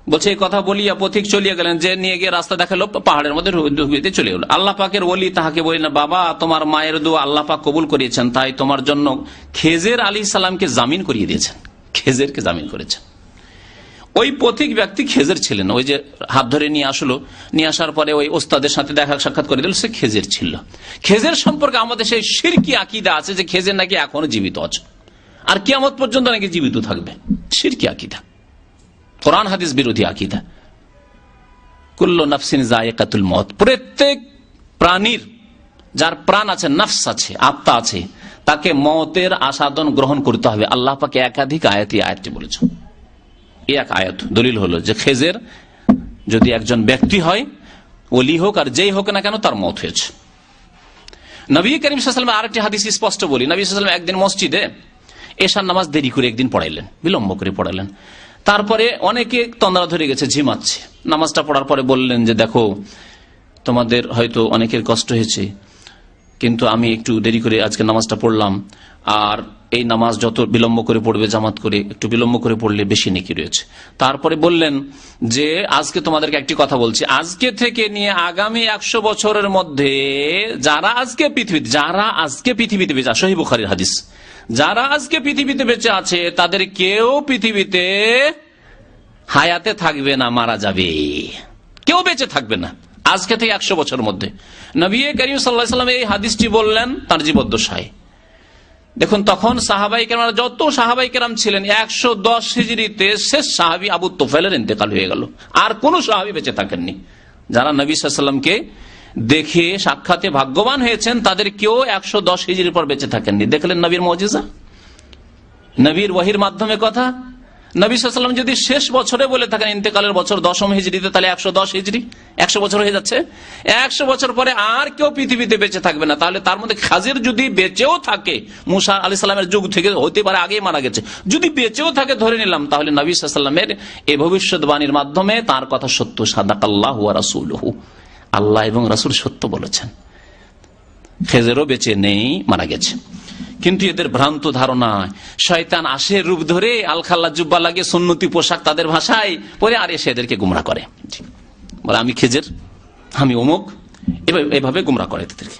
বলছে এই কথা বলিয়া পথিক চলিয়া গেলেন, যে নিয়ে গিয়ে রাস্তা দেখালো পাহাড়ের মধ্যে চলে গেল। আল্লাহ পাকের ওলি তাহাকে বলিলেন, বাবা তোমার মায়ের দোয়া আল্লাহ পাক কবুল করিয়েছেন, তাই তোমার জন্য খেজের আলাইহিস সালামকে জামিন করিয়ে দিয়েছেন। খেজেরকে জামিন করেছেন। ওই পথিক ব্যক্তি খেজের ছিলেন। ওই যে হাত ধরে নিয়ে আসলো, নিয়ে আসার পরে ওই ওস্তাদের সাথে দেখা সাক্ষাৎ করে দিল, সে খেজের ছিল। খেজের সম্পর্কে আমাদের সেই শিরকি আকীদা আছে যে খেজের নাকি এখনো জীবিত আছে আর কিয়ামত পর্যন্ত নাকি জীবিত থাকবে। শিরকি আকীদা, কোরআন হাদিস বিরোধী আকীদা। কুল্লু নাফসিন যায়িকাতুল মউত, প্রত্যেক প্রাণীর যার প্রাণ আছে, নফস আছে, আত্মা আছে, তাকে মওতের আস্বাদন গ্রহণ করতে হবে। আল্লাহ পাক একাধিক আয়াতটি বলেছেন। এক আয়াত দলিল হলো যে খেজের যদি একজন ব্যক্তি হয়, ওলি হোক আর যেই হোক না কেন, তার মওত হয়েছে। নবী করিম সাল্লাল্লাহু আলাইহি ওয়াসাল্লাম আরেকটি হাদিস স্পষ্ট বলি, নবী সাল্লাল্লাহু আলাইহি ওয়াসাল্লাম একদিন মসজিদে এশার নামাজ দেরি করে একদিন পড়াইলেন, বিলম্ব করে পড়ালেন। তারপরে অনেকে তন্দ্রা ধরে গেছে, ঝিমাচ্ছে। নামাজটা পড়ার পরে বললেন যে দেখো, তোমাদের হয়তো অনেকের কষ্ট হয়েছে, কিন্তু আমি একটু দেরি করে আজকে নামাজটা পড়লাম, আর এই নামাজ যত বিলম্ব করে পড়বে জামাত করে, একটু বিলম্ব করে পড়লে বেশি নেকি রয়েছে। তারপরে বললেন যে আজকে তোমাদেরকে একটি কথা বলছি, আজকে থেকে নিয়ে আগামী 100 বছরের মধ্যে যারা আজকে পৃথিবীতে বেঁচে আছে, সহিহ বুখারীর হাদিস, যারা আজকে পৃথিবীতে বেঁচে আছে তাদের কেউ পৃথিবীতে হায়াতে থাকবে না, মারা যাবে, কেউ বেঁচে থাকবে না আজকে থেকে 100 বছরের মধ্যে। নবী করিম সাল্লাল্লাহু আলাইহি ওয়াসাল্লাম এই হাদিসটি বললেন তার জীবদ্দশায়। দেখুন তখন সাহাবাই কেরাম, যত সাহাবাই কেরাম ছিলেন, 110 হিজরিতে শেষ সাহাবী আবু তুফাইলের ইন্তেকাল হয়ে গেল, আর কোন সাহাবী বেঁচে থাকেননি। যারা নবী সাল্লাল্লাহু আলাইহি ওয়াসাল্লামকে দেখে সাক্ষাতে ভাগ্যবান হয়েছেন তাদের কেউ 110 হিজরির পর বেঁচে থাকেননি। দেখলেন নবীর মুজিজা, নবীর ওয়াহির মাধ্যমে কথা। নবী সাল্লাল্লাহু আলাইহি ওয়াসাল্লাম যদি শেষ বছরে বলে থাকেন ইন্তেকালের বছর 10ম হিজরিতে, তাহলে 110 হিজরি, 100 বছর হয়ে যাচ্ছে। 100 বছর পরে আর কেউ পৃথিবীতে বেঁচে থাকবে না। তাহলে তার মধ্যে খাজির যদি বেঁচেও থাকে, মুসা আলাইহিস সালামের যুগ থেকে হতে পারে, আগেই মারা গেছে, যদি বেঁচেও থাকে ধরে নিলাম, তাহলে নবী সাল্লাল্লাহু আলাইহি ওয়াসাল্লামের এই ভবিষ্যৎবাণীর মাধ্যমে তার কথা সত্য। সাদাকাল্লাহু ওয়া রাসূলুহু, আল্লাহ এবং রাসূল সত্য বলেছেন। খেজেরও বেঁচে নেই, মারা গেছে। কিন্তু এদের ভ্রান্ত ধারণা, শয়তান আসে রূপ ধরে, আলখাল্লা জুব্বা লাগে, সুন্নতি পোশাক তাদের ভাষায় পরে, আর এসে এদেরকে গুমরাহ করে, বলে আমি খেজের, আমি অমুক, এভাবে গুমরাহ করে তাদেরকে।